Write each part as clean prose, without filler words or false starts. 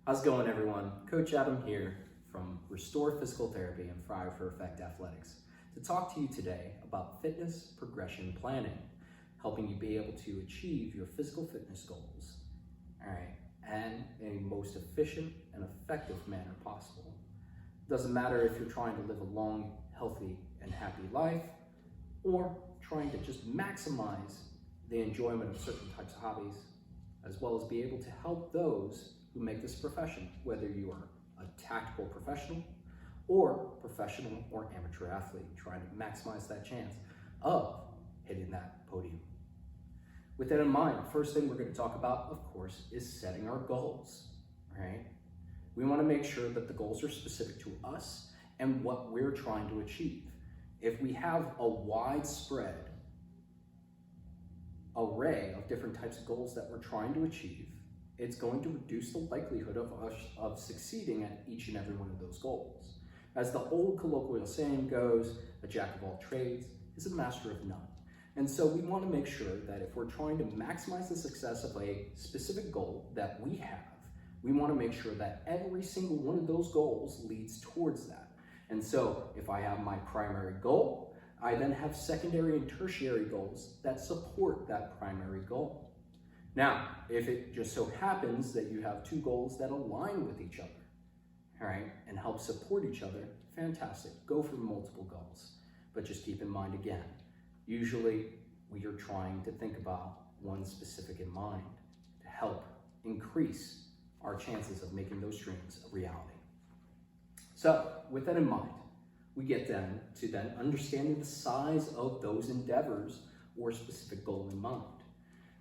How's it going, everyone? Coach Adam here from Restore Physical Therapy and Fire for Effect Athletics to talk to you today about fitness progression planning, helping you be able to achieve your physical fitness goals, and in a most efficient and effective manner possible. It doesn't matter if you're trying to live a long, healthy, and happy life, or trying to just maximize the enjoyment of certain types of hobbies, as well as be able to help those who make this profession, whether you are a tactical professional or amateur athlete, trying to maximize that chance of hitting that podium. With that in mind, first thing we're going to talk about, of course, is setting our goals, right? We want to make sure that the goals are specific to us and what we're trying to achieve. If we have a widespread array of different types of goals that we're trying to achieve, it's going to reduce the likelihood of us succeeding at each and every one of those goals. As the old colloquial saying goes, a jack of all trades is a master of none. And so we want to make sure that if we're trying to maximize the success of a specific goal that we have, we want to make sure that every single one of those goals leads towards that. And so if I have my primary goal, I then have secondary and tertiary goals that support that primary goal. Now, if it just so happens that you have two goals that align with each other, all right, and help support each other, fantastic. Go for multiple goals. But just keep in mind again, usually we are trying to think about one specific in mind to help increase our chances of making those dreams a reality. So with that in mind, we get then to understanding the size of those endeavors or specific goal in mind.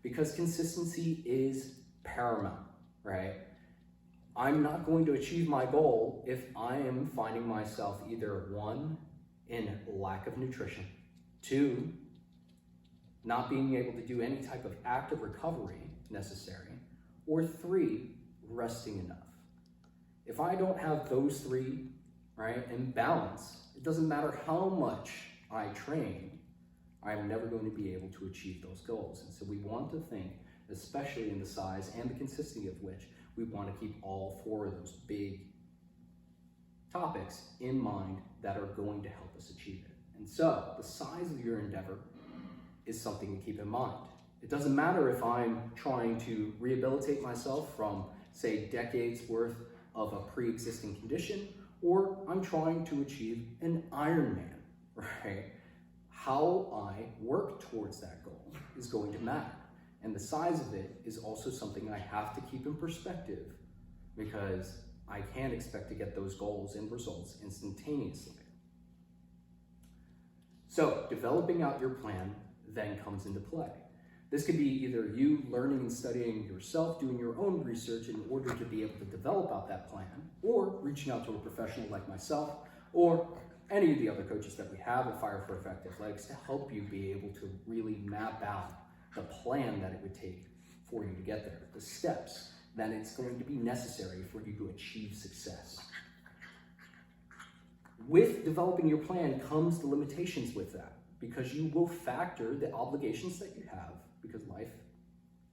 Because consistency is paramount, right? I'm not going to achieve my goal if I am finding myself either one, in lack of nutrition, two, not being able to do any type of active recovery necessary, or three, resting enough. If I don't have those three, right, in balance, it doesn't matter how much I train, I'm never going to be able to achieve those goals. And so we want to think, especially in the size and the consistency of which, we want to keep all four of those big topics in mind that are going to help us achieve it. And so the size of your endeavor is something to keep in mind. It doesn't matter if I'm trying to rehabilitate myself from, say, decades worth of a pre-existing condition, or I'm trying to achieve an Ironman, right? How I work towards that goal is going to matter. And the size of it is also something I have to keep in perspective, because I can't expect to get those goals and results instantaneously. So developing out your plan then comes into play. This could be either you learning and studying yourself, doing your own research in order to be able to develop out that plan, or reaching out to a professional like myself, or any of the other coaches that we have at Fire for Effect Athletics to help you be able to really map out the plan that it would take for you to get there, the steps that it's going to be necessary for you to achieve success. With developing your plan comes the limitations with that, because you will factor the obligations that you have, because life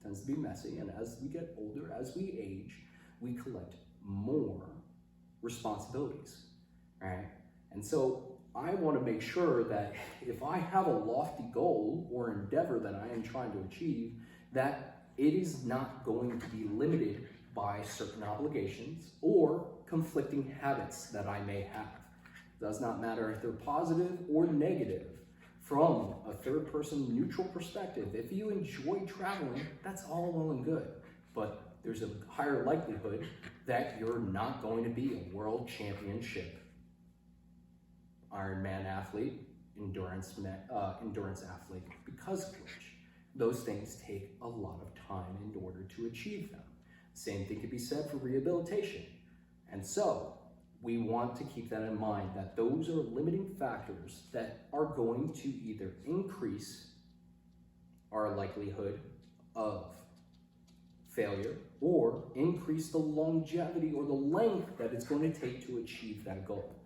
tends to be messy, and as we get older, as we age, we collect more responsibilities, right? And so I want to make sure that if I have a lofty goal or endeavor that I am trying to achieve, that it is not going to be limited by certain obligations or conflicting habits that I may have. It does not matter if they're positive or negative. From a third-person neutral perspective, if you enjoy traveling, that's all well and good. But there's a higher likelihood that you're not going to be a world championship Ironman athlete, endurance athlete, because of which those things take a lot of time in order to achieve them. Same thing could be said for rehabilitation. And so we want to keep that in mind, that those are limiting factors that are going to either increase our likelihood of failure or increase the longevity or the length that it's going to take to achieve that goal.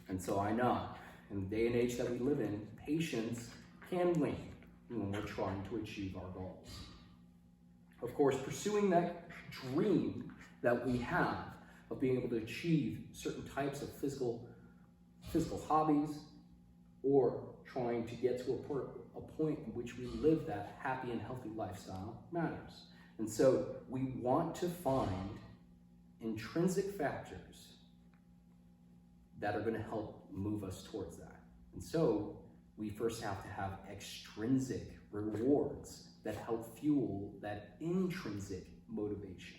And so I know, in the day and age that we live in, patience can wane when we're trying to achieve our goals. Of course, pursuing that dream that we have of being able to achieve certain types of physical hobbies, or trying to get to a point in which we live that happy and healthy lifestyle matters. And so we want to find intrinsic factors that are going to help move us towards that. And so we first have to have extrinsic rewards that help fuel that intrinsic motivation.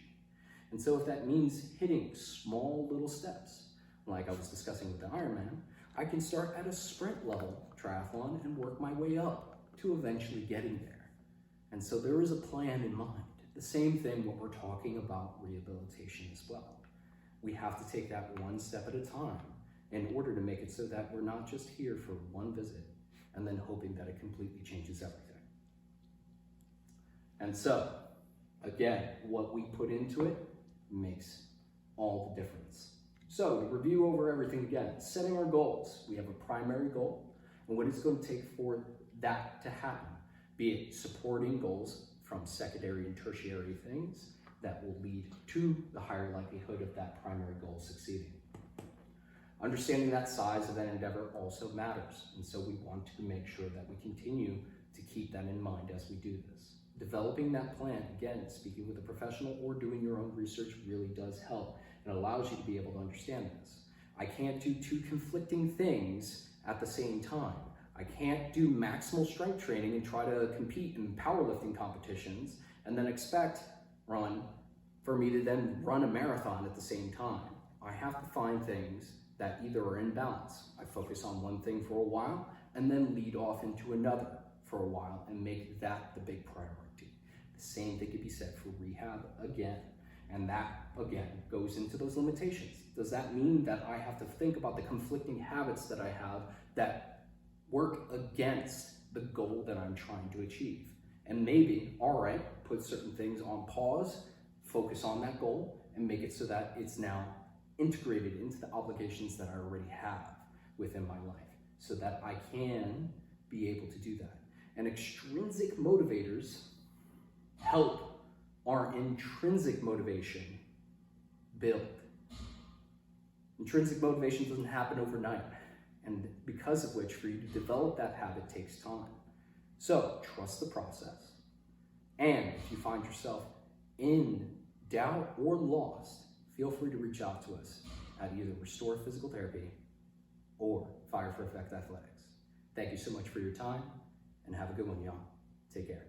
And so if that means hitting small little steps, like I was discussing with the Ironman, I can start at a sprint level triathlon and work my way up to eventually getting there. And so there is a plan in mind. The same thing when we're talking about rehabilitation as well. We have to take that one step at a time in order to make it so that we're not just here for one visit and then hoping that it completely changes everything. And so, again, what we put into it makes all the difference. So, to review over everything again, setting our goals. We have a primary goal and what it's going to take for that to happen, be it supporting goals from secondary and tertiary things that will lead to the higher likelihood of that primary goal succeeding. Understanding that size of that endeavor also matters, and so we want to make sure that we continue to keep that in mind as we do this. Developing that plan, again, speaking with a professional or doing your own research really does help and allows you to be able to understand this. I can't do two conflicting things at the same time. I can't do maximal strength training and try to compete in powerlifting competitions and then expect for me to then run a marathon at the same time. I have to find things that either are in balance. I focus on one thing for a while and then lead off into another for a while and make that the big priority. The same thing could be said for rehab again. And that, again, goes into those limitations. Does that mean that I have to think about the conflicting habits that I have that work against the goal that I'm trying to achieve? And maybe, all right, put certain things on pause, focus on that goal, and make it so that it's now integrated into the obligations that I already have within my life so that I can be able to do that. And extrinsic motivators help our intrinsic motivation build. Intrinsic motivation doesn't happen overnight, and because of which, for you to develop that habit takes time. So trust the process. And if you find yourself in doubt or lost, feel free to reach out to us at either Restore Physical Therapy or Fire for Effect Athletics. Thank you so much for your time, and have a good one, y'all. Take care.